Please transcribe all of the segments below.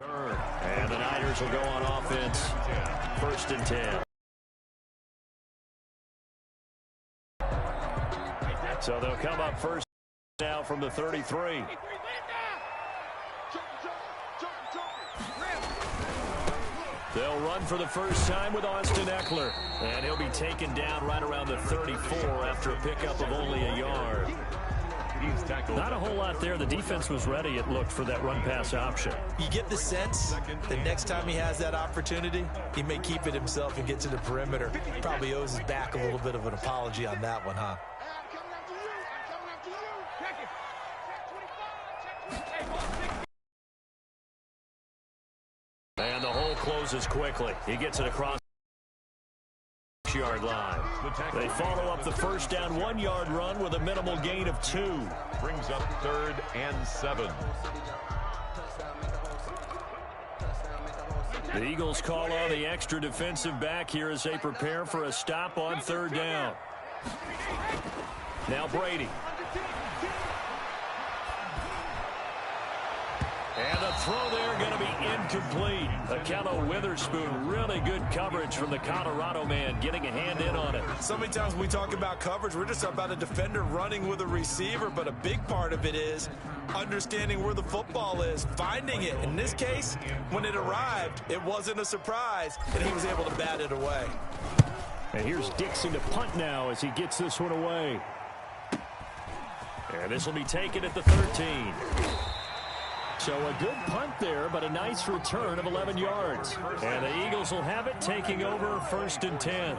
And the Niners will go on offense. 1st and 10. So they'll come up first now from the 33. They'll run for the first time with Austin Ekeler. And he'll be taken down right around the 34 after a pickup of only a yard. Not a whole lot there. The defense was ready, it looked, for that run-pass option. You get the sense that next time he has that opportunity, he may keep it himself and get to the perimeter. Probably owes his back a little bit of an apology on that one, huh? And the hole closes quickly. He gets it across the yard line. They follow up the first down 1-yard run with a minimal gain of 2. Brings up 3rd and 7. The Eagles call on the extra defensive back here as they prepare for a stop on 3rd down. Now Brady. And the throw there going to be incomplete. Ahkello Witherspoon, really good coverage from the Colorado man, getting a hand in on it. So many times when we talk about coverage, we're just about a defender running with a receiver, but a big part of it is understanding where the football is, finding it. In this case, when it arrived, it wasn't a surprise, and he was able to bat it away. And here's Dixon to punt now as he gets this one away. And this will be taken at the 13. So a good punt there, but a nice return of 11 yards. And the Eagles will have it, taking over 1st and 10.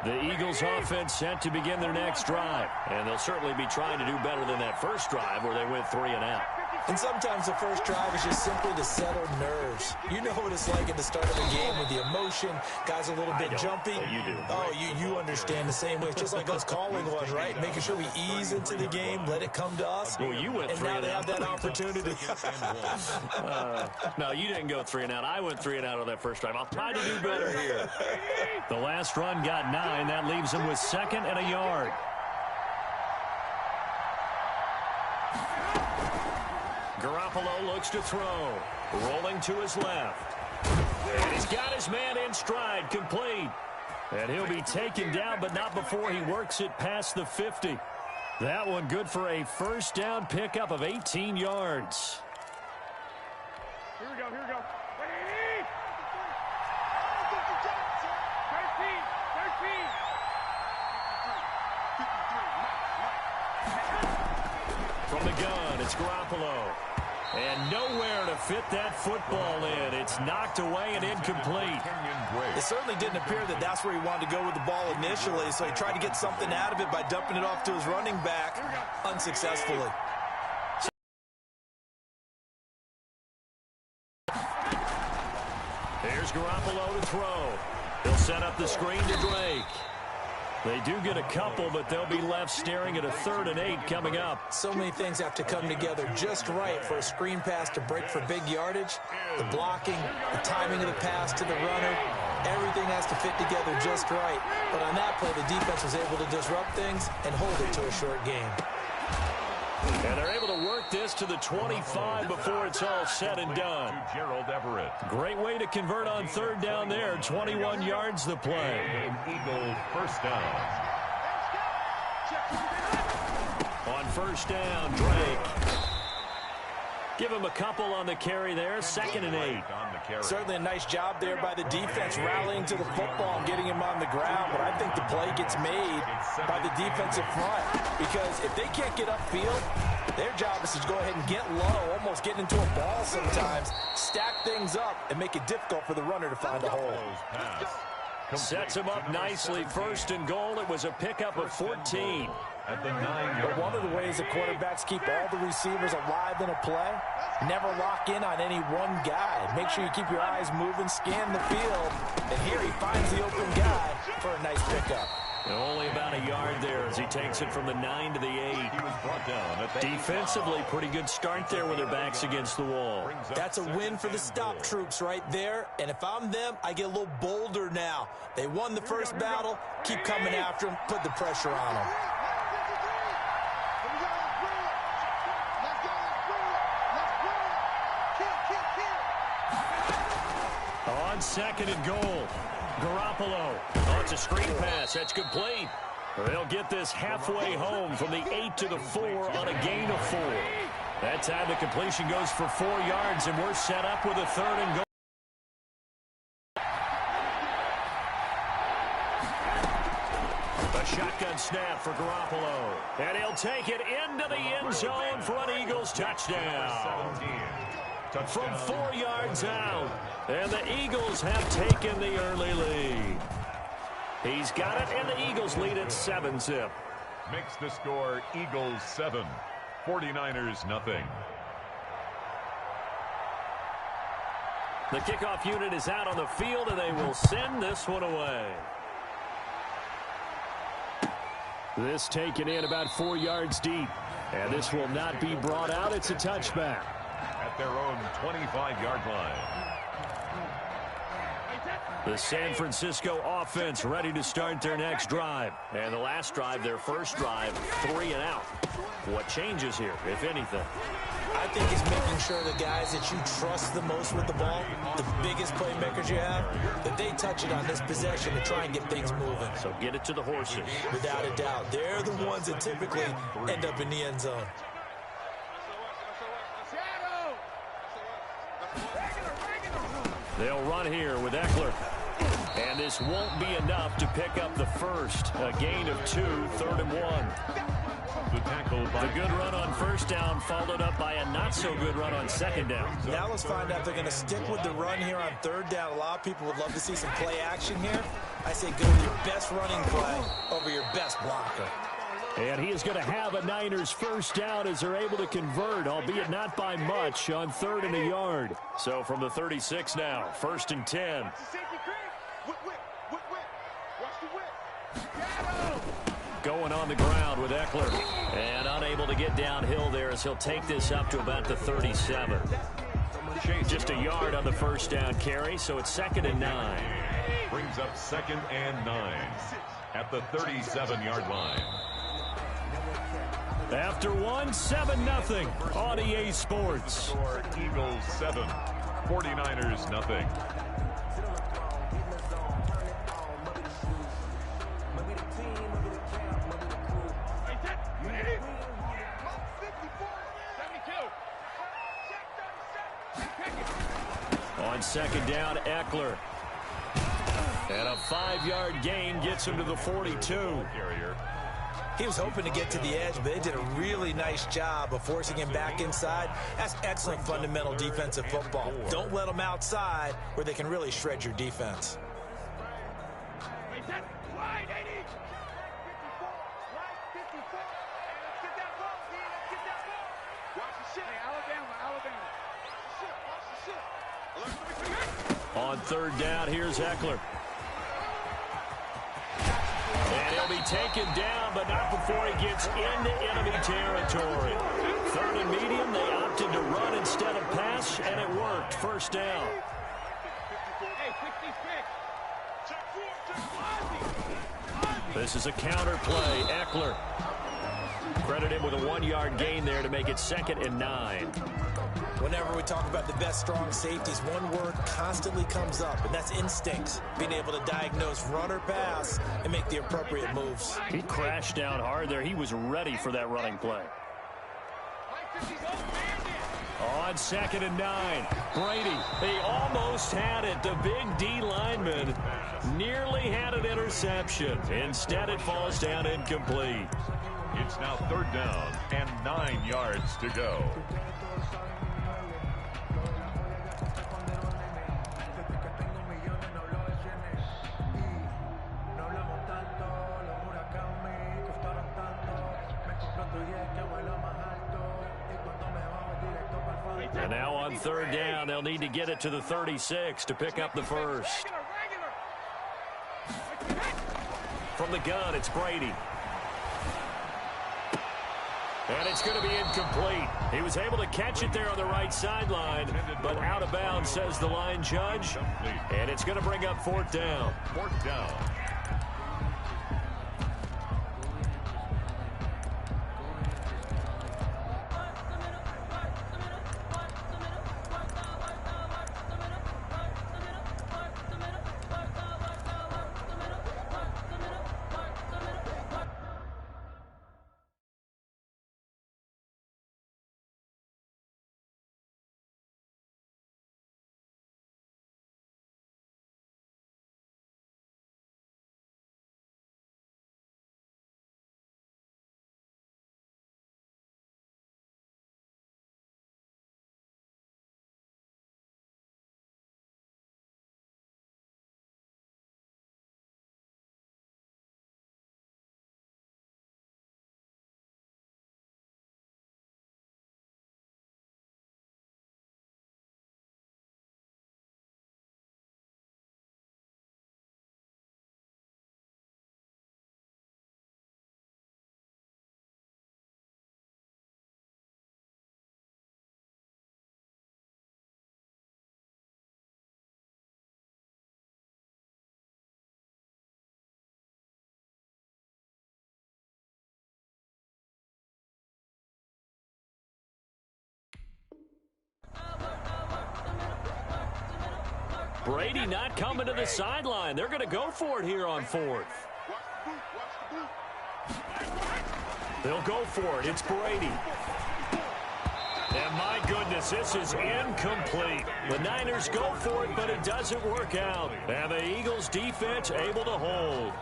The Eagles offense set to begin their next drive. And they'll certainly be trying to do better than that first drive where they went 3 and out. And sometimes the first drive is just simply to settle nerves. You know what it's like at the start of a game with the emotion. Guys a little bit jumpy. You do. Oh, you understand the same way. It's just like us calling one, right? Making sure we ease into the game, let it come to us. Well, you went 3 and and now out. they have that opportunity. No, you didn't go 3 and out. I went 3 and out on that first drive. I'll try to do better here. The last run got 9. That leaves him with 2nd and a yard. Garoppolo looks to throw. Rolling to his left. And he's got his man in stride, complete. And he'll be taken down, but not before he works it past the 50. That one good for a first down pickup of 18 yards. Here we go, here we go. From the gun, it's Garoppolo. And nowhere to fit that football in. It's knocked away and incomplete. It certainly didn't appear that that's where he wanted to go with the ball initially, so he tried to get something out of it by dumping it off to his running back unsuccessfully. Here's Garoppolo to throw. He'll set up the screen to Drake. They do get a couple, but they'll be left staring at a 3rd and 8 coming up. So many things have to come together just right for a screen pass to break for big yardage. The blocking, the timing of the pass to the runner, everything has to fit together just right. But on that play, the defense was able to disrupt things and hold it to a short game. And they're able to work this to the 25 before it's all said and done. Gerald Everett. Great way to convert on 3rd down there. 21 yards the play. Eagles first down. On 1st down, Drake. Give him a couple on the carry there. 2nd and 8. Certainly a nice job there by the defense rallying to the football and getting him on the ground. But I think the play gets made by the defensive front. Because if they can't get upfield, their job is to go ahead and get low, almost get into a ball sometimes, stack things up, and make it difficult for the runner to find a hole. Sets him up nicely. 1st and goal. It was a pickup of 14. At the 9-yard But one of the ways that quarterbacks keep all the receivers alive in a play, never lock in on any one guy. Make sure you keep your eyes moving, scan the field, and here he finds the open guy for a nice pickup. Only about a yard there as he takes it from the 9 to the 8. He was brought down at the Defensively, pretty good start there with their backs against the wall. That's a win for the stop troops right there. And if I'm them, I get a little bolder now. They won the first battle. Keep coming after them. Put the pressure on them. On second and goal, Garoppolo. Oh, it's a screen pass. That's complete. They'll get this halfway home from the 8 to the 4 on a gain of 4. That time the completion goes for 4 yards, and we're set up with a third and goal. A shotgun snap for Garoppolo. And he'll take it into the end zone for an Eagles touchdown. From 4 yards out. And the Eagles have taken the early lead. He's got it, and the Eagles lead at 7-zip. Makes the score Eagles 7, 49ers nothing. The kickoff unit is out on the field, and they will send this one away. This taken in about 4 yards deep. And this will not be brought out. It's a touchback. At their own 25-yard line. The San Francisco offense ready to start their next drive. And the last drive, their first drive, 3 and out. What changes here, if anything? I think it's making sure the guys that you trust the most with the ball, the biggest playmakers you have, that they touch it on this possession to try and get things moving. So get it to the horses. Without a doubt. They're the ones that typically end up in the end zone. They'll run here with Eckler. And this won't be enough to pick up the first. A gain of 2, 3rd and 1. The tackle by The good run on first down followed up by a not-so-good run on second down. Now let's find out if they're going to stick with the run here on 3rd down. A lot of people would love to see some play action here. I say go with your best running play over your best blocker. And he is going to have a Niners first down as they're able to convert, albeit not by much, on 3rd and a yard. So from the 36 now, 1st and 10. Going on the ground with Eckler. And unable to get downhill there as he'll take this up to about the 37. Just a yard on the first down carry, so it's 2nd and 9. brings up 2nd and 9 at the 37-yard line. After 7-0 on EA Sports. Eagles 7, 49ers nothing. On 2nd down, Eckler. And a 5-yard gain gets him to the 42. He was hoping to get to the edge, but they did a really nice job of forcing him back inside. That's excellent fundamental defensive football. Don't let them outside where they can really shred your defense. On 3rd down, here's Eckler. And he'll be taken down, but not before he gets into enemy territory. 3rd and medium, they opted to run instead of pass, and it worked. First down. This is a counter play. Eckler credited with a 1-yard gain there to make it 2nd and 9. Whenever we talk about the best strong safeties, one word constantly comes up, and that's instincts. Being able to diagnose run or pass and make the appropriate moves. He crashed down hard there. He was ready for that running play. On 2nd and 9, Brady, he almost had it. The big D lineman nearly had an interception. Instead, it falls down incomplete. It's now 3rd down and 9 yards to go. And now on 3rd down, they'll need to get it to the 36 to pick up the first. From the gun, it's Brady. And it's going to be incomplete. He was able to catch it there on the right sideline, but out of bounds, says the line judge. And it's going to bring up fourth down. Fourth down. Brady not coming to the sideline. They're going to go for it here on fourth. They'll go for it. It's Brady. And my goodness, this is incomplete. The Niners go for it, but it doesn't work out. And the Eagles defense able to hold.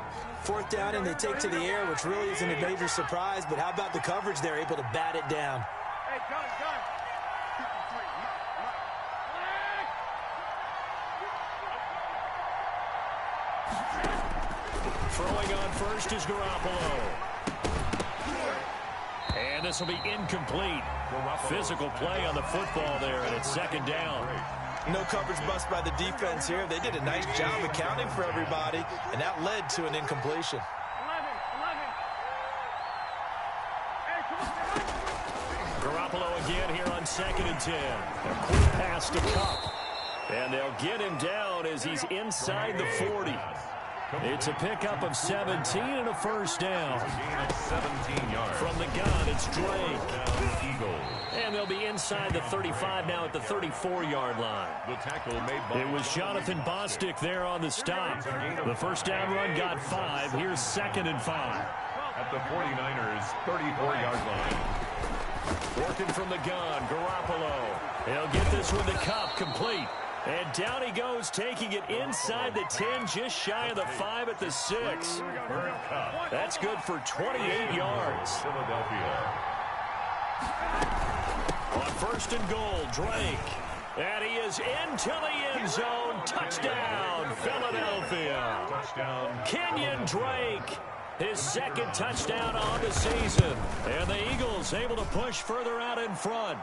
Fourth down, and they take to the air, which really isn't a major surprise, but how about the coverage there, able to bat it down? Hey, gun. Throwing on first is Garoppolo. And this will be incomplete. Physical play on the football there, and it's second down. No coverage bust by the defense here. They did a nice job accounting for everybody, and that led to an incompletion. 11. Garoppolo again here on 2nd and 10. A quick pass to Kupp. And they'll get him down as he's inside the 40. It's a pickup of 17 and a first down. Gain of 17 yards. From the gun, it's Drake. Down Eagles. And they'll be inside the 35 now at the 34-yard line. The tackle made by... It was Jonathan Bostic there on the stop. The first down run got 5. Here's 2nd and 5. At the 49ers' 34-yard line. Working from the gun, Garoppolo. He'll get this one to Kupp, complete. And down he goes, taking it inside the 10, just shy of the 5 at the 6. That's good for 28 yards. Philadelphia. On 1st and goal, Drake. And he is into the end zone. Touchdown, Philadelphia. Touchdown. Kenyon Drake, his 2nd touchdown on the season. And the Eagles able to push further out in front.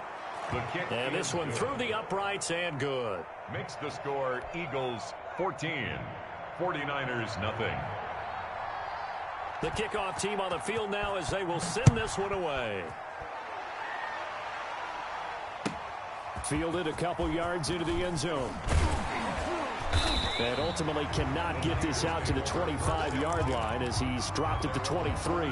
The kick. And this one through the uprights and good. Makes the score Eagles 14, 49ers nothing. The kickoff team on the field now as they will send this one away. Fielded a couple yards into the end zone. And ultimately cannot get this out to the 25-yard line as he's dropped at the 23.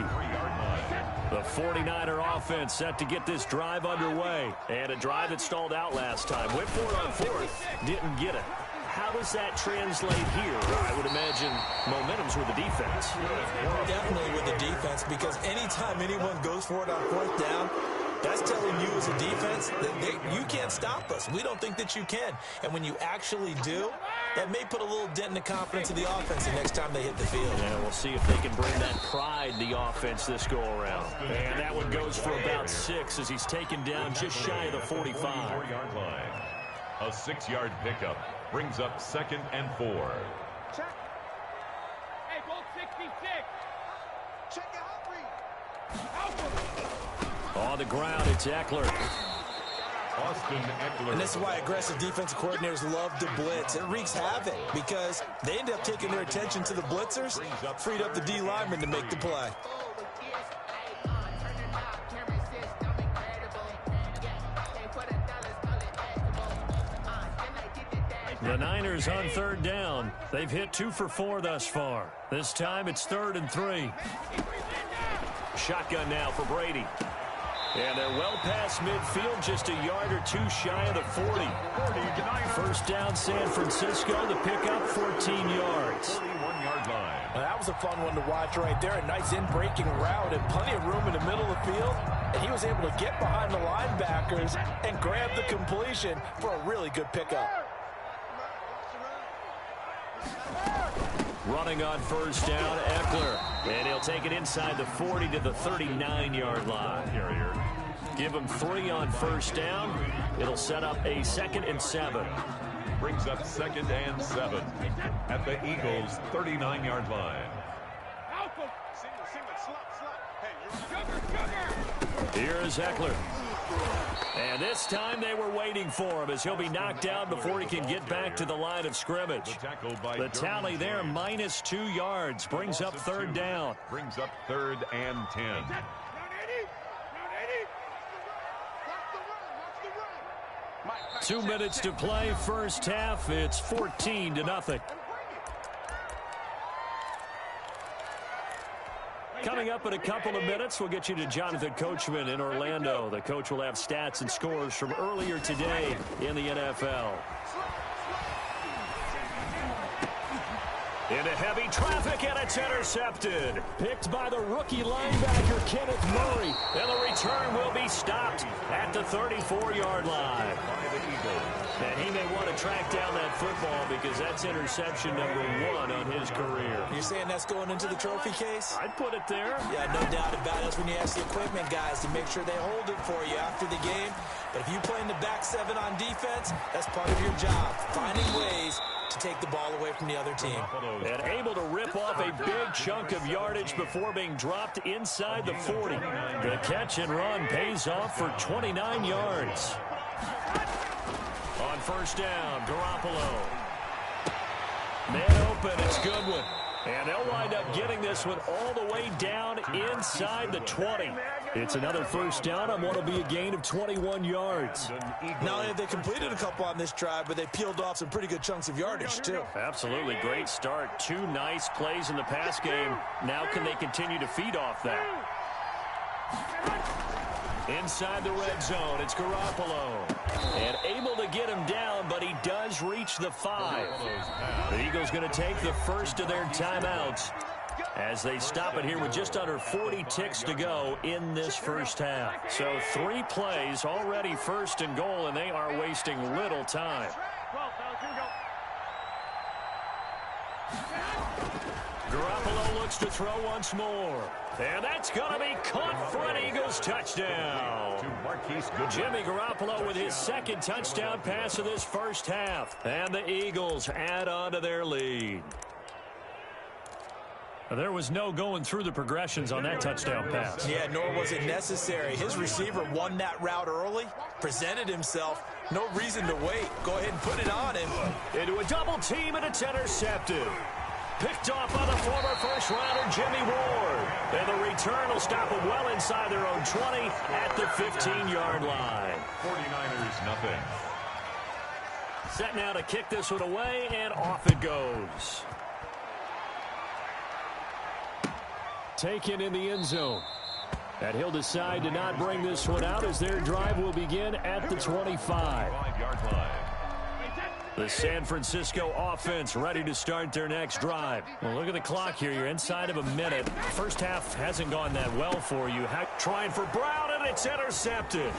The 49er offense set to get this drive underway. And a drive that stalled out last time. Went for it on 4th. Didn't get it. How does that translate here? I would imagine momentum's with the defense. Definitely with the defense, because anytime anyone goes for it on 4th down, that's telling you as a defense that you can't stop us. We don't think that you can. And when you actually do, that may put a little dent in the confidence of the offense the next time they hit the field. Yeah, we'll see if they can bring that pride, the offense, this go-around. And that one goes for about 6 as he's taken down just shy of the 45. 44-yard line. A 6-yard pickup brings up 2nd and 4. Check. Hey, goal 66. Check out, On the ground, it's Eckler. Austin Eckler. And this is why aggressive defensive coordinators love to blitz. It wreaks havoc because they end up taking their attention to the blitzers, freed up the D lineman to make the play. The Niners on third down. They've hit 2 for 4 thus far. This time it's 3rd and 3. Shotgun now for Brady. And they're well past midfield, just a yard or 2 shy of the 40. First down, San Francisco. The pickup, 14 yards. 41-yard line. Well, that was a fun one to watch right there. A nice in-breaking route and plenty of room in the middle of the field. And he was able to get behind the linebackers and grab the completion for a really good pickup. Running on first down, Eckler. And he'll take it inside the 40 to the 39-yard line. Give him 3 on first down. It'll set up a 2nd and 7. Brings up 2nd and 7 at the Eagles' 39-yard line. Here is Eckler. And this time they were waiting for him as he'll be knocked down before he can get back to the line of scrimmage. The tally there, -2 yards, brings up 3rd down. Brings up 3rd and 10. 2 minutes to play, first half. It's 14-0. Coming up in a couple of minutes, we'll get you to Jonathan Coachman in Orlando. The coach will have stats and scores from earlier today in the NFL. Into heavy traffic, and it's intercepted. Picked by the rookie linebacker, Kenneth Murray. And the return will be stopped at the 34-yard line. And he may want to track down that football because that's interception number 1 on his career. You're saying that's going into the trophy case? I'd put it there. Yeah, no doubt about it. That's when you ask the equipment guys to make sure they hold it for you after the game. But if you play in the back 7 on defense, that's part of your job, finding ways to take the ball away from the other team. And able to rip off a big chunk of yardage before being dropped inside the 40. The catch and run pays off for 29 yards. On first down, Garoppolo. Man open, it's Goodwin. And they'll wind up getting this one all the way down inside the 20. It's another first down on what will be a gain of 21 yards. Not only have they completed a couple on this drive, but they peeled off some pretty good chunks of yardage, too. Absolutely great start. 2 nice plays in the pass game. Now can they continue to feed off that? Inside the red zone, it's Garoppolo. And able to get him down, but he does reach the 5. The Eagles going to take the first of their timeouts as they stop it here with just under 40 ticks to go in this first half. So 3 plays, already 1st and goal, and they are wasting little time. Garoppolo looks to throw once more. And that's going to be caught for an Eagles touchdown. Jimmy Garoppolo with his 2nd touchdown pass of this first half. And the Eagles add on to their lead. There was no going through the progressions on that touchdown pass. Yeah, nor was it necessary. His receiver won that route early, presented himself. No reason to wait. Go ahead and put it on him. Into a double team, and it's intercepted. Picked off by the former first-rounder Jimmy Ward. And the return will stop them well inside their own 20 at the 15-yard line. 49ers nothing. Set now to kick this one away, and off it goes. Taken in the end zone. And he'll decide to not bring this one out as their drive will begin at the 25. 5-yard line. The San Francisco offense ready to start their next drive. Well, look at the clock here. You're inside of a minute. First half hasn't gone that well for you. Trying for Brown, and it's intercepted.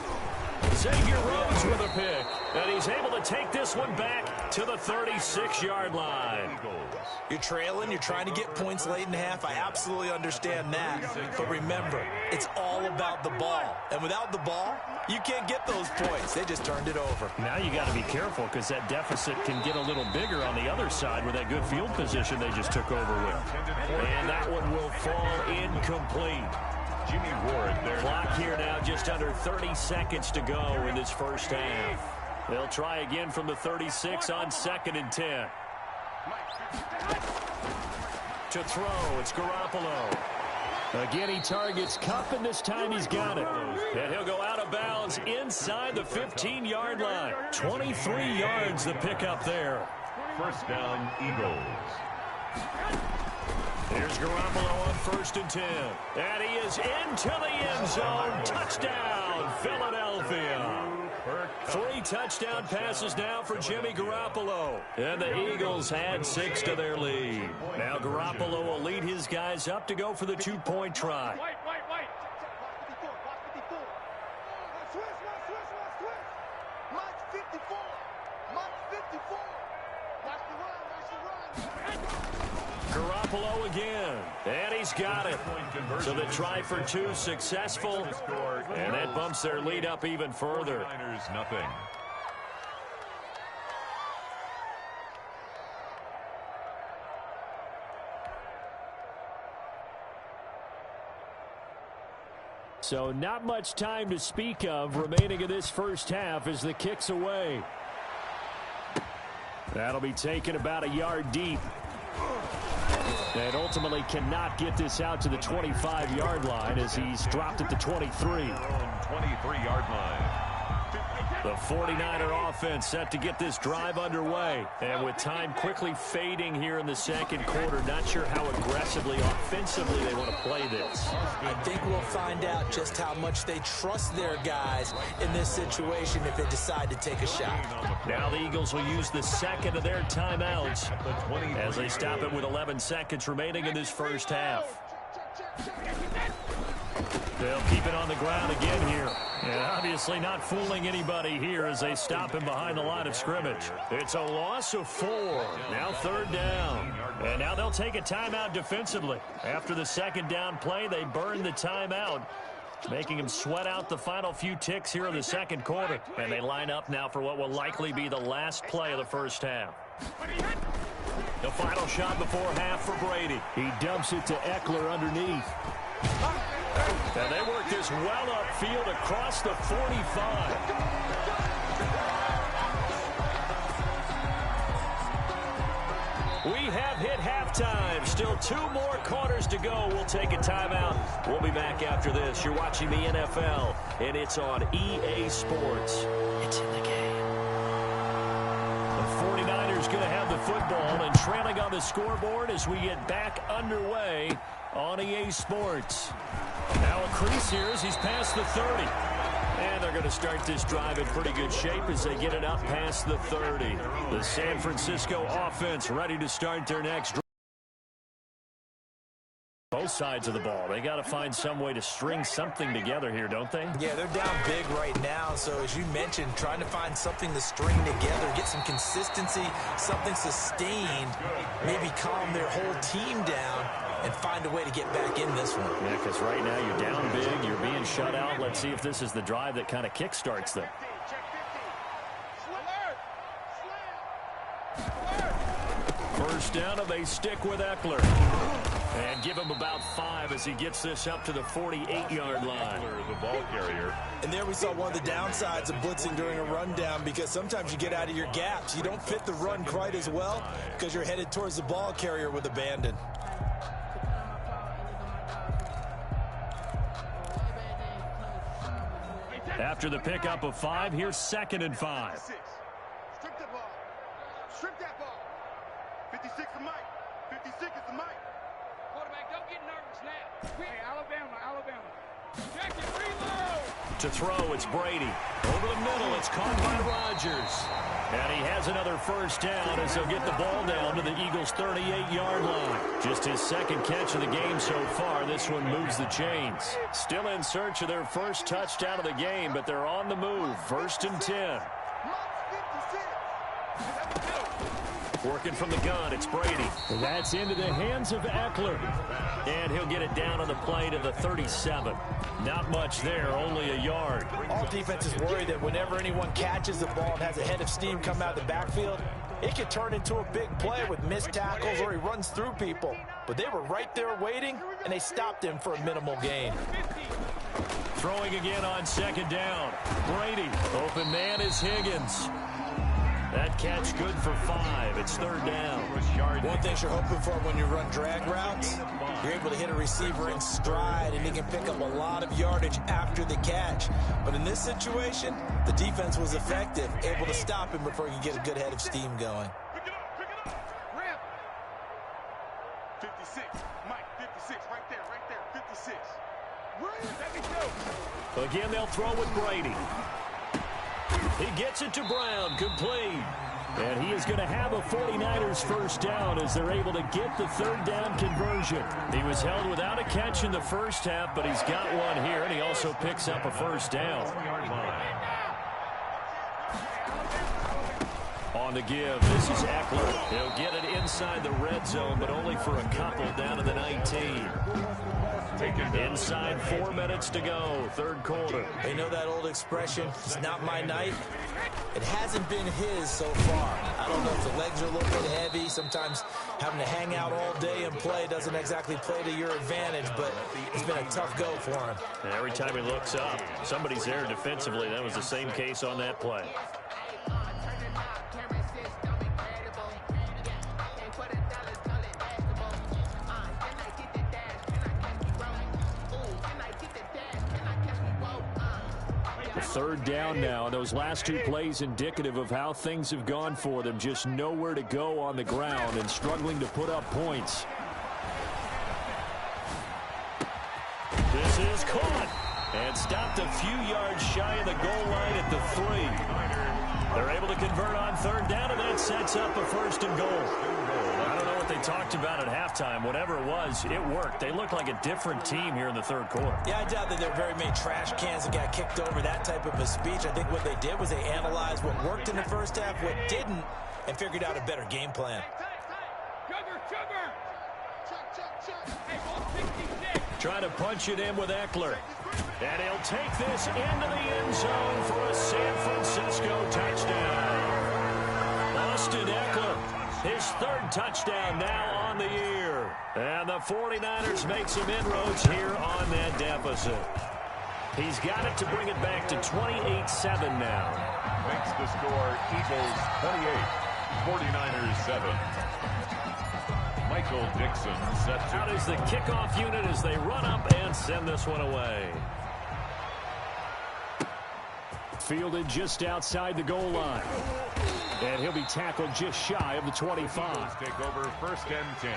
Xavier Rhodes with a pick. And he's able to take this one back to the 36-yard line. You're trailing. You're trying to get points late in the half. I absolutely understand that. But remember, it's all about the ball. And without the ball, you can't get those points. They just turned it over. Now you got to be careful because that deficit can get a little bigger on the other side with that good field position they just took over with. And that one will fall incomplete. Jimmy Ward there. Clock here now, just under 30 seconds to go in this first half. They'll try again from the 36 on 2nd and 10. To throw, it's Garoppolo. Again, he targets Kupp, and this time he's got it. And he'll go out of bounds inside the 15-yard line. 23 yards the pickup there. First down, Eagles. Here's Garoppolo on 1st and 10. And he is into the end zone. Touchdown, Philadelphia. 3 touchdown passes now for Jimmy Garoppolo. And the Eagles add 6 to their lead. Now Garoppolo will lead his guys up to go for the 2-point try. Wait. Garoppolo again, and he's got it. So the try for 2 successful, and that bumps their lead up even further. 49ers nothing. So not much time to speak of remaining in this first half as the kick's away. That'll be taken about a yard deep. And ultimately cannot get this out to the 25-yard line as he's dropped at the 23. 23-yard line. The 49er offense set to get this drive underway. And with time quickly fading here in the second quarter, not sure how aggressively, offensively they want to play this. I think we'll find out just how much they trust their guys in this situation if they decide to take a shot. Now the Eagles will use the second of their timeouts as they stop it with 11 seconds remaining in this first half. They'll keep it on the ground again here. And obviously not fooling anybody here as they stop him behind the line of scrimmage. It's a loss of 4. Now 3rd down. And now they'll take a timeout defensively. After the 2nd down play, they burn the timeout, making him sweat out the final few ticks here in the second quarter. And they line up now for what will likely be the last play of the first half. The final shot before half for Brady. He dumps it to Eckler underneath. And they work this well upfield across the 45. We have hit halftime. Still 2 more quarters to go. We'll take a timeout. We'll be back after this. You're watching the NFL, and it's on EA Sports. It's in the game. The 49ers going to have the football and trailing on the scoreboard as we get back underway on EA Sports. Now a crease here as he's past the 30. And they're going to start this drive in pretty good shape as they get it up past the 30. The San Francisco offense ready to start their next drive. Both sides of the ball. They got to find some way to string something together here, don't they? Yeah, they're down big right now. So as you mentioned, trying to find something to string together, get some consistency, something sustained, maybe calm their whole team down and find a way to get back in this one. Yeah, because right now you're down big, you're being shut out. Let's see if this is the drive that kind of kickstarts them. First down, and they stick with Eckler. And give him about 5 as he gets this up to the 48-yard line. The ball carrier. And there we saw one of the downsides of blitzing during a rundown, because sometimes you get out of your gaps. You don't fit the run quite as well because you're headed towards the ball carrier with abandon. After the pickup of 5, here's 2nd and 5. Strip that ball. Strip that ball. 56 is Mike. 56 is the Mike. Quarterback, don't get nervous now. Hey, Alabama. Check it, reload. To throw, it's Brady. Over the middle, it's caught by Rodgers. And he has another first down as he'll get the ball down to the Eagles' 38-yard line. Just his 2nd catch of the game so far. This one moves the chains. Still in search of their first touchdown of the game, but they're on the move. 1st and 10. Working from the gun, it's Brady. That's into the hands of Eckler. And he'll get it down on the play to the 37. Not much there, only a yard. All defenses worry that whenever anyone catches the ball and has a head of steam come out of the backfield, it could turn into a big play with missed tackles or he runs through people. But they were right there waiting, and they stopped him for a minimal gain. Throwing again on second down. Brady. Open man is Higgins. That catch good for 5. It's third down. One thing you're hoping for when you run drag routes, you're able to hit a receiver in stride, and he can pick up a lot of yardage after the catch. But in this situation, the defense was effective, able to stop him before he could get a good head of steam going. Pick it up. Ramp. 56. Mike, 56. Right there. 56. Let me go. Again, they'll throw with Brady. He gets it to Brown, complete. And he is going to have a 49ers first down as they're able to get the third down conversion. He was held without a catch in the first half, but he's got one here, and he also picks up a first down. On the give, this is Eckler. He'll get it inside the red zone, but only for a couple down to the 19. Inside 4 minutes to go, third quarter. They know that old expression, it's not my night. It hasn't been his so far. I don't know if the legs are a little bit heavy. Sometimes having to hang out all day and play doesn't exactly play to your advantage, but it's been a tough go for him. And every time he looks up, somebody's there defensively. That was the same case on that play. Third down now. Those last 2 plays indicative of how things have gone for them. Just nowhere to go on the ground and struggling to put up points. This is caught and stopped a few yards shy of the goal line at the 3. They're able to convert on third down, and that sets up a first and goal. I don't know what they talked about at halftime. Whatever it was, it worked. They looked like a different team here in the third quarter. Yeah, I doubt that there are very many trash cans that got kicked over, that type of a speech. I think what they did was they analyzed what worked in the first half, what didn't, and figured out a better game plan. Trying to punch it in with Eckler. And he'll take this into the end zone for a San Francisco touchdown. Austin Eckler, his third touchdown now on the year. And the 49ers make some inroads here on that deficit. He's got it to bring it back to 28-7 now. Makes the score Eagles 28, 49ers 7. Michael Dixon set to... Out is the kickoff unit as they run up and send this one away. Fielded just outside the goal line. And he'll be tackled just shy of the 25. Eagles take over first and 10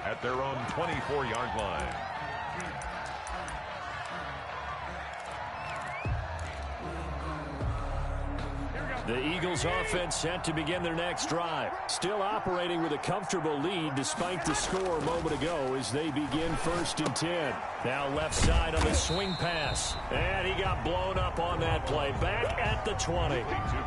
at their own 24-yard line. The Eagles offense set to begin their next drive. Still operating with a comfortable lead despite the score a moment ago as they begin first and 10. Now left side on the swing pass. And he got blown up on that play. Back at the 20.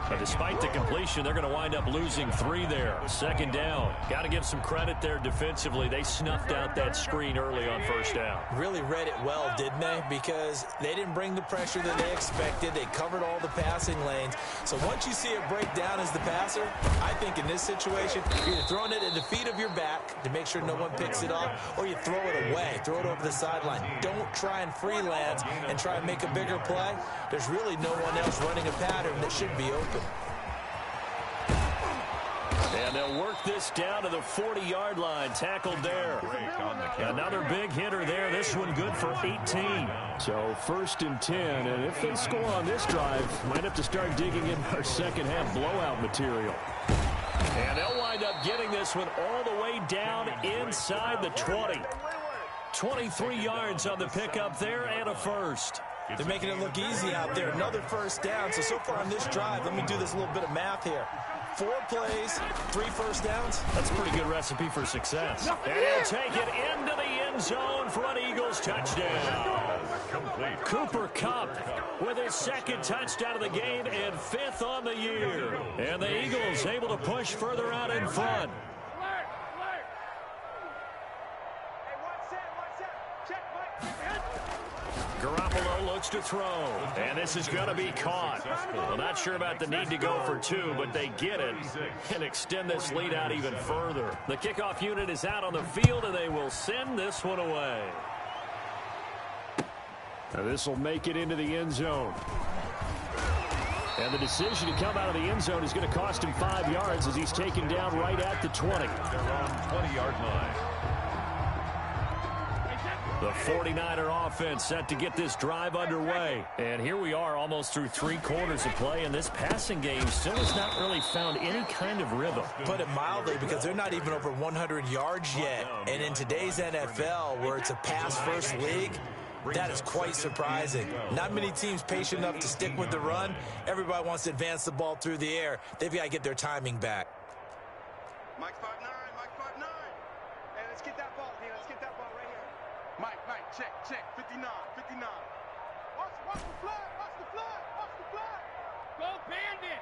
But despite the completion, they're going to wind up losing 3 there. Second down. Got to give some credit there defensively. They snuffed out that screen early on first down. Really read it well, didn't they? Because they didn't bring the pressure that they expected. They covered all the passing lanes. So once you see it break down as the passer, I think in this situation, you're either throwing it at the feet of your back to make sure no one picks it off, or you throw it away, throw it over the sideline. Don't try and freelance and try and make a bigger play. There's really no one else running a pattern that should be open. And they'll work this down to the 40-yard line. Tackled there. Another big hitter there. This one good for 18. So first and 10. And if they score on this drive, might have to start digging in our second half blowout material. And they'll wind up getting this one all the way down inside the 20. 23 yards on the pickup there and a first. They're making it look easy out there. Another first down. So far on this drive, let me do this little bit of math here. 4 plays, 3 first downs. That's a pretty good recipe for success. And he'll take it into the end zone for an Eagles touchdown. Complete. Cooper Kupp with his second touchdown of the game and 5th on the year. And the Eagles able to push further out in front. Garoppolo Garoppolo looks to throw. And this is going to be caught. Well, not sure about the need to go for two, but they get it and extend this lead out even further. The kickoff unit is out on the field, and they will send this one away. Now this will make it into the end zone. And the decision to come out of the end zone is going to cost him 5 yards as he's taken down right at the 20. They're on 20-yard line. The 49er offense set to get this drive underway. And here we are almost through 3 quarters of play, and this passing game still has not really found any kind of rhythm. Put it mildly, because they're not even over 100 yards yet. And in today's NFL, where it's a pass-first league, that is quite surprising. Not many teams patient enough to stick with the run. Everybody wants to advance the ball through the air. They've got to get their timing back. Mike 5'9", Mike 5'9". Hey, let's get that ball here. Let's get that ball right here. Mike, check, 59. Watch the flag, watch the flag. Go Bandit.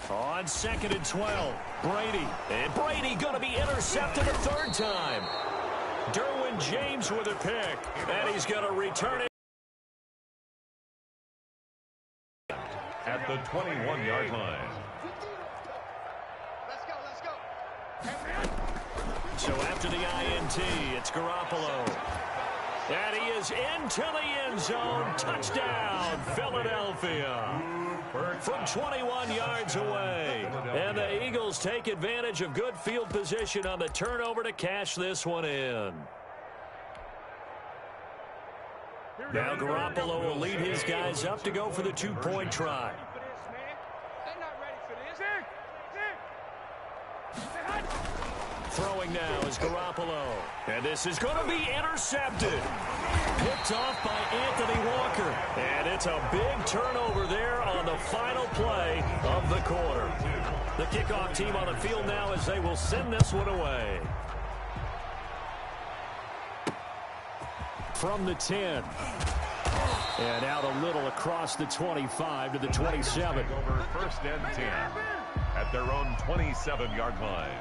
Go. On 2nd and 12, Brady. And Brady going to be intercepted a 3rd time. Derwin James with a pick, and he's going to return it. At the 21-yard line. Let's go. So after the INT, it's Garoppolo. And he is into the end zone. Touchdown, Philadelphia. From 21 yards away. And the Eagles take advantage of good field position on the turnover to cash this one in. Now Garoppolo will lead his guys up to go for the 2-point try. They're not ready for this. Throwing now is Garoppolo. And this is going to be intercepted. Picked off by Anthony Walker. And it's a big turnover there on the final play of the quarter. The kickoff team on the field now as they will send this one away. From the 10. And out a little across the 25 to the 27. Over 1st and 10 at their own 27-yard line.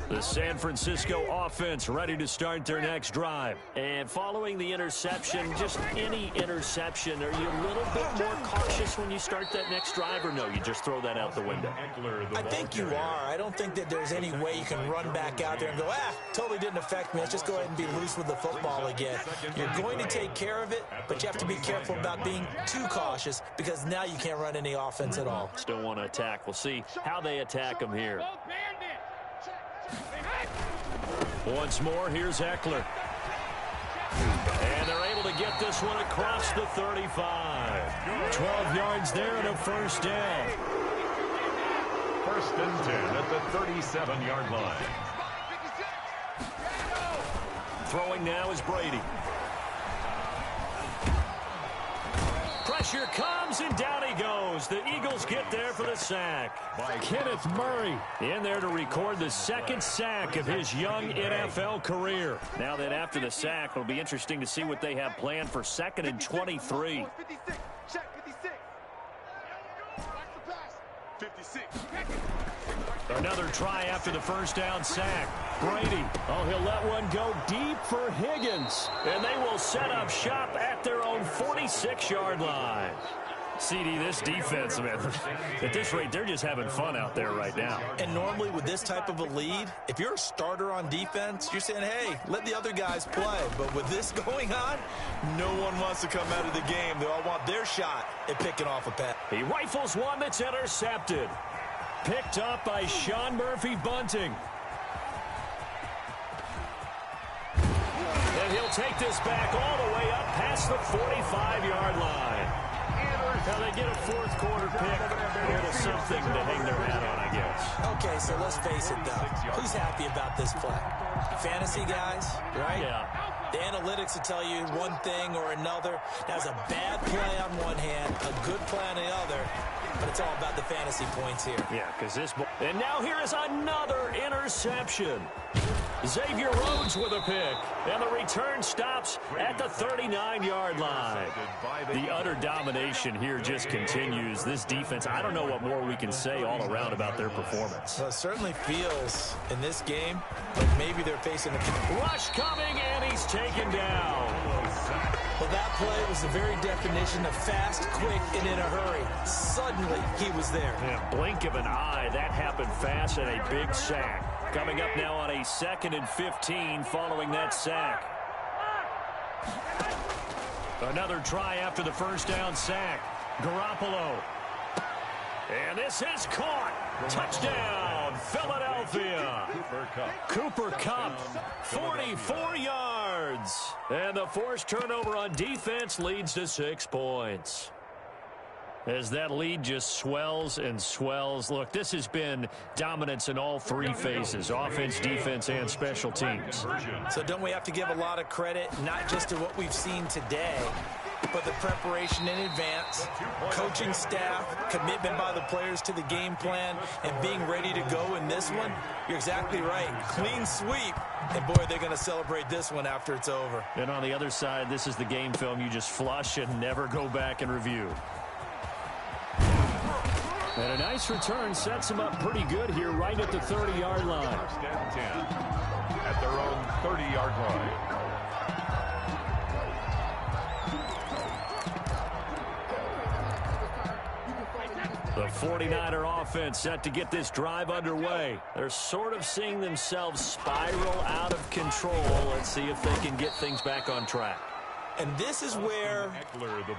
The San Francisco offense ready to start their next drive. And following the interception, just any interception, are you a little bit more cautious when you start that next drive, or no, you just throw that out the window? I think you are. I don't think that there's any way you can run back out there and go, totally didn't affect me. Let's just go ahead and be loose with the football again. You're going to take care of it, but you have to be careful about being too cautious, because now you can't run any offense at all. Still want to attack. We'll see how they attack them here. Once more, here's Eckler. And they're able to get this one across the 35. 12 yards there and a first down. 1st and 10 at the 37-yard line. Throwing now is Brady. Pressure comes, and down he goes. The Eagles get there for the sack. Kenneth Murray in there to record the 2nd sack of his young NFL career. Now then, after the sack, it'll be interesting to see what they have planned for 2nd and 23. 56. Another try after the first down sack. Brady. Oh, he'll let one go deep for Higgins. And they will set up shop at their own 46-yard line. CD, this defense, man, at this rate, they're just having fun out there right now. And normally with this type of a lead, if you're a starter on defense, you're saying, hey, let the other guys play. But with this going on, no one wants to come out of the game. They all want their shot at picking off a pass. He rifles one that's intercepted. Picked up by Sean Murphy-Bunting. And he'll take this back all the way up past the 45-yard line. Now they get a 4th quarter pick. A little something to hang their hat on, I guess. Okay, so let's face it, though. Who's happy about this play? Fantasy guys, right? Yeah. The analytics to tell you one thing or another. That's a bad play on one hand, a good play on the other, but it's all about the fantasy points here. Yeah, because this ball. And now here is another interception. Xavier Rhodes with a pick, and the return stops at the 39-yard line. The utter domination here just continues. This defense, I don't know what more we can say all around about their performance. Well, it certainly feels in this game like maybe they're facing a rush coming, and he's taken down. Well, that play was the very definition of fast, quick, and in a hurry. Suddenly, he was there. Yeah, blink of an eye, that happened fast, and a big sack. Coming up now on a 2nd and 15 following that sack. Another try after the first down sack. Garoppolo. And this is caught. Touchdown, Philadelphia. Cooper Kupp, 44 yards. And the forced turnover on defense leads to 6 points. As that lead just swells and swells. Look, this has been dominance in all 3 phases, offense, defense, and special teams. So don't we have to give a lot of credit, not just to what we've seen today, but the preparation in advance, coaching staff, commitment by the players to the game plan, and being ready to go in this one? You're exactly right. Clean sweep. And, boy, they're going to celebrate this one after it's over. And on the other side, this is the game film you just flush and never go back and review. And a nice return sets him up pretty good here right at the 30-yard line. 1st and 10 at their own 30-yard line. The 49er offense set to get this drive underway. They're sort of seeing themselves spiral out of control. Let's see if they can get things back on track. And this is where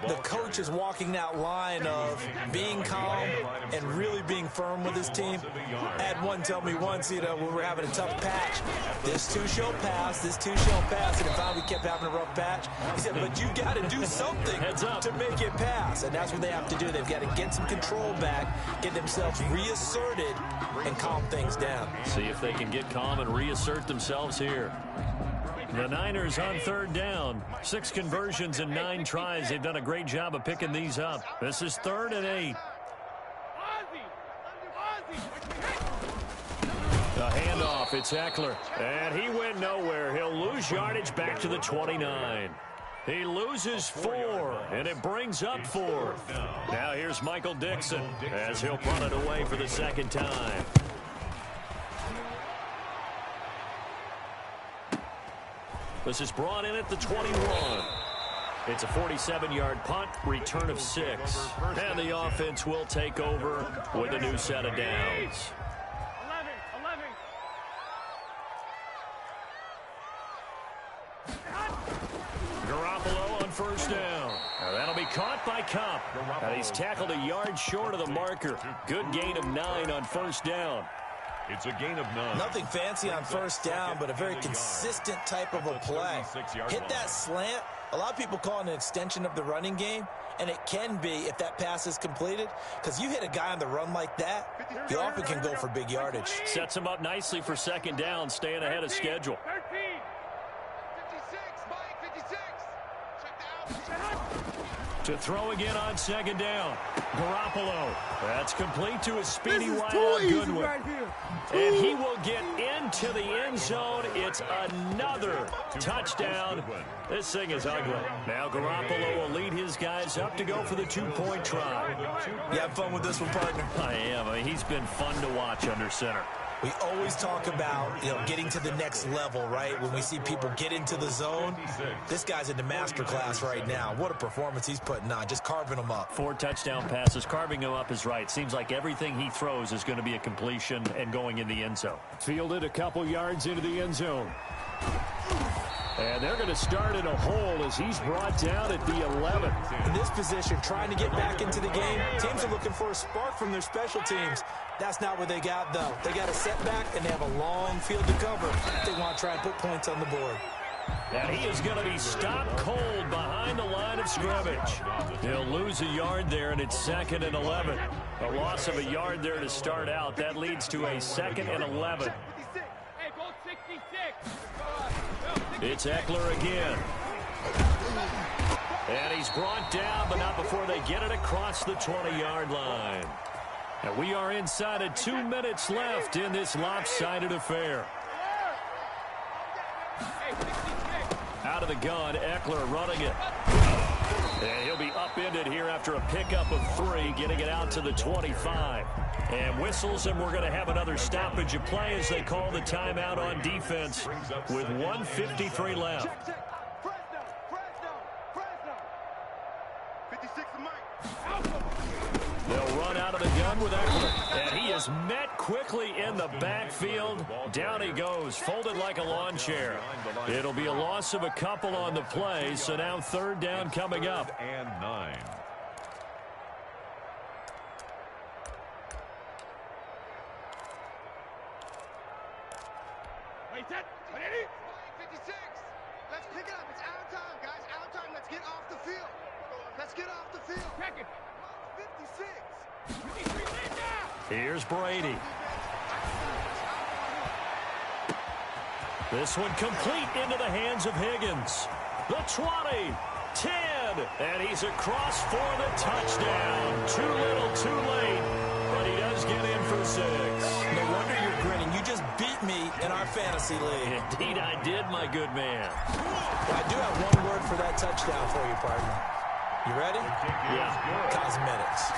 the coach is walking that line of being calm and really being firm with his team. I had one tell me once, when we were having a tough patch, this too shall pass, this too shall pass. And finally we kept having a rough patch. He said, but you got to do something to make it pass. And that's what they have to do. They've got to get some control back, get themselves reasserted, and calm things down. See if they can get calm and reassert themselves here. The Niners on 3rd down. 6 conversions and 9 tries. They've done a great job of picking these up. This is 3rd and 8. The handoff, it's Eckler. And he went nowhere. He'll lose yardage back to the 29. He loses 4, and it brings up 4. Now here's Michael Dixon as he'll punt it away for the 2nd time. This is brought in at the 21. It's a 47-yard punt, return of 6. And the offense will take over with a new set of downs. 11. Garoppolo on 1st down. Now that'll be caught by Kupp. And he's tackled a yard short of the marker. Good gain of 9 on 1st down. It's a gain of 9. Nothing fancy on 1st down, but a very consistent type of a play. Hit that slant. A lot of people call it an extension of the running game, and it can be if that pass is completed, because you hit a guy on the run like that, you often can go for big yardage. Sets him up nicely for 2nd down, staying ahead of schedule. 56, Mike, 56. Check down. To throw again on 2nd down. Garoppolo. That's complete to a speedy wide Goodwin. Right here. And he will get into the end zone. It's another touchdown. This thing is ugly. Now Garoppolo will lead his guys up to go for the 2-point try. You have fun with this one, partner? I am. I mean, he's been fun to watch under center. We always talk about, getting to the next level, right? When we see people get into the zone, this guy's in the master class right now. What a performance he's putting on, just carving them up. 4 touchdown passes. Carving him up is right. Seems like everything he throws is going to be a completion and going in the end zone. Fielded a couple yards into the end zone. And they're going to start in a hole as he's brought down at the 11. In this position, trying to get back into the game, teams are looking for a spark from their special teams. That's not what they got, though. They got a setback, and they have a long field to cover. They want to try and put points on the board. And he is going to be stopped cold behind the line of scrimmage. He'll lose a yard there, and it's 2nd and 11. A loss of a yard there to start out. That leads to a 2nd and 11. Hey, go 66. It's Ekeler again. And he's brought down, but not before they get it across the 20-yard line. And we are inside of 2 minutes left in this lopsided affair. Out of the gun, Ekeler running it. And he'll be upended here after a pickup of 3, getting it out to the 25. And whistles, and we're going to have another stoppage of play as they call the timeout on defense with 1:53 left. They'll run out of the gun with Ekeler. And he is met quickly in the backfield. Down he goes, folded like a lawn chair. It'll be a loss of a couple on the play, so now 3rd down coming up. And 9. Wait, that. 56. Let's pick it up. It's our time, guys. Our time. Let's get off the field. Let's get off the field. Check it. 56. 53, lay down. Here's Brady. This one complete into the hands of Higgins. The 20, 10, and he's across for the touchdown. Too little, too late, but he does get in for 6. No wonder you're grinning. You just beat me in our fantasy league. Indeed I did, my good man. Well, I do have one word for that touchdown for you, partner. You ready? Yeah. Cosmetics.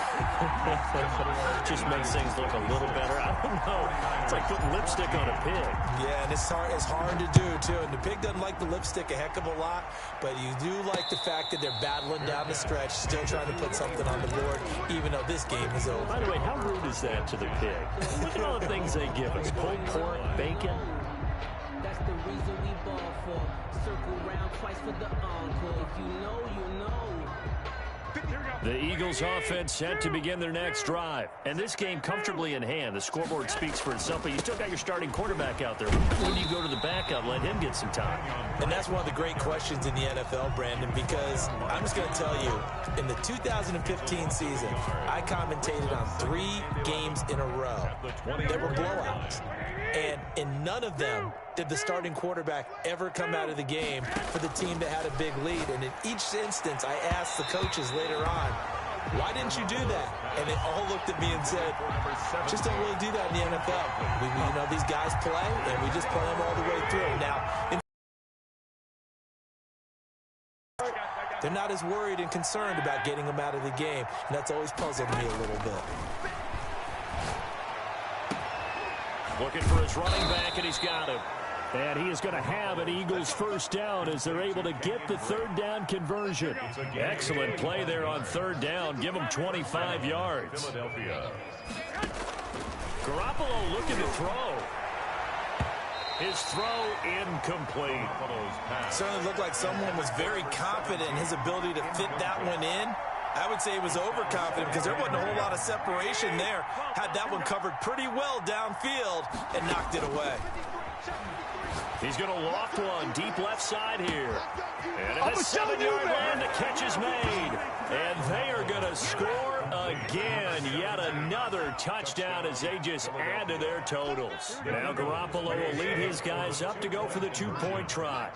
Just makes things look a little better. I don't know. It's like putting lipstick on a pig. Yeah, and it's hard to do, too. And the pig doesn't like the lipstick a heck of a lot, but you do like the fact that they're battling down the stretch, still trying to put something on the board, even though this game is over. By the way, how rude is that to the pig? Look at all the things they give us. Pulled pork, bacon. That's the reason we ball for. Circle round twice for the encore. If you know, you know. The Eagles offense set to begin their next drive. And this game comfortably in hand. The scoreboard speaks for itself, but you still got your starting quarterback out there. When do you go to the backup, let him get some time? And that's one of the great questions in the NFL, Brandon, because I'm just going to tell you, in the 2015 season, I commentated on 3 games in a row. They were blowouts. And in none of them did the starting quarterback ever come out of the game for the team that had a big lead. And in each instance, I asked the coaches later on, why didn't you do that? And they all looked at me and said, just don't really do that in the NFL. These guys play, and we just play them all the way through. Now, they're not as worried and concerned about getting them out of the game, and that's always puzzled me a little bit. Looking for his running back, and he's got him. And he is going to have an Eagles first down as they're able to get the 3rd down conversion. Excellent play there on 3rd down. Give him 25 yards. Garoppolo looking to throw. His throw incomplete. Certainly looked like someone was very confident in his ability to fit that one in. I would say he was overconfident because there wasn't a whole lot of separation there. Had that one covered pretty well downfield and knocked it away. He's going to loft one deep left side here. And at the 7-yard line, the catch is made. And they are going to score again. Yet another touchdown as they just add to their totals. Now Garoppolo will lead his guys up to go for the 2-point try.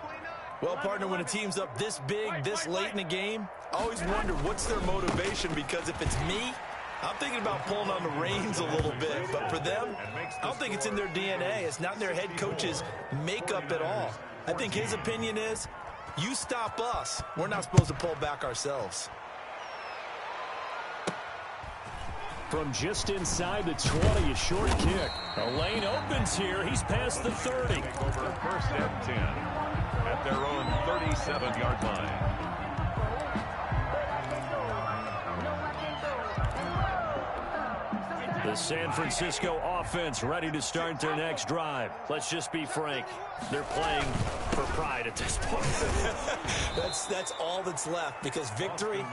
Well, partner, when a team's up this big, this late in the game, I always wonder what's their motivation, because if it's me, I'm thinking about pulling on the reins a little bit. But for them, I don't think it's in their DNA. It's not in their head coach's makeup at all. I think his opinion is, you stop us, we're not supposed to pull back ourselves. From just inside the 20, a short kick. A lane opens here. He's past the 30. Over 1st and 10 at their own 37-yard line. The San Francisco offense ready to start their next drive. Let's just be frank. They're playing for pride at this point. That's all that's left, because victory,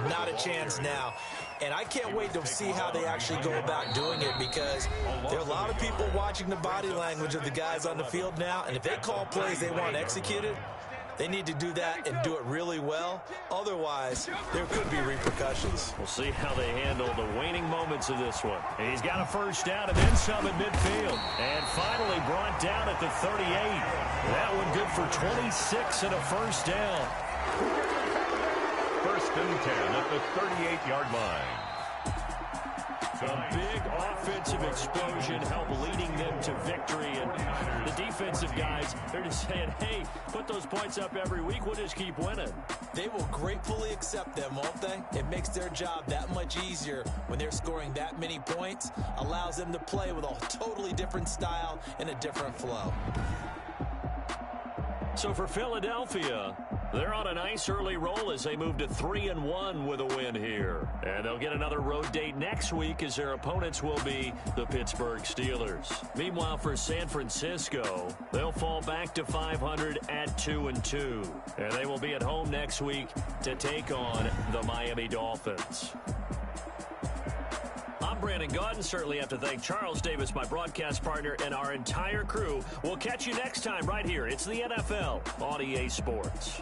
not a chance now. And I can't wait to see how they actually go about doing it, because there are a lot of people watching the body language of the guys on the field now, and if they call plays they want executed, They need to do that and do it really well. Otherwise, there could be repercussions. We'll see how they handle the waning moments of this one. And he's got a first down and then some at midfield. And finally brought down at the 38. That one good for 26 and a first down. First and 10 at the 38-yard line. A big offensive explosion helped leading them to victory. And the defensive guys, they're just saying, hey, put those points up every week. We'll just keep winning. They will gratefully accept them, won't they? It makes their job that much easier when they're scoring that many points. Allows them to play with a totally different style and a different flow. So for Philadelphia, they're on a nice early roll as they move to 3-1 with a win here. And they'll get another road date next week as their opponents will be the Pittsburgh Steelers. Meanwhile, for San Francisco, they'll fall back to 500 at 2-2. And they will be at home next week to take on the Miami Dolphins. I'm Brandon Gaudin. Certainly have to thank Charles Davis, my broadcast partner, and our entire crew. We'll catch you next time right here. It's the NFL on EA Sports.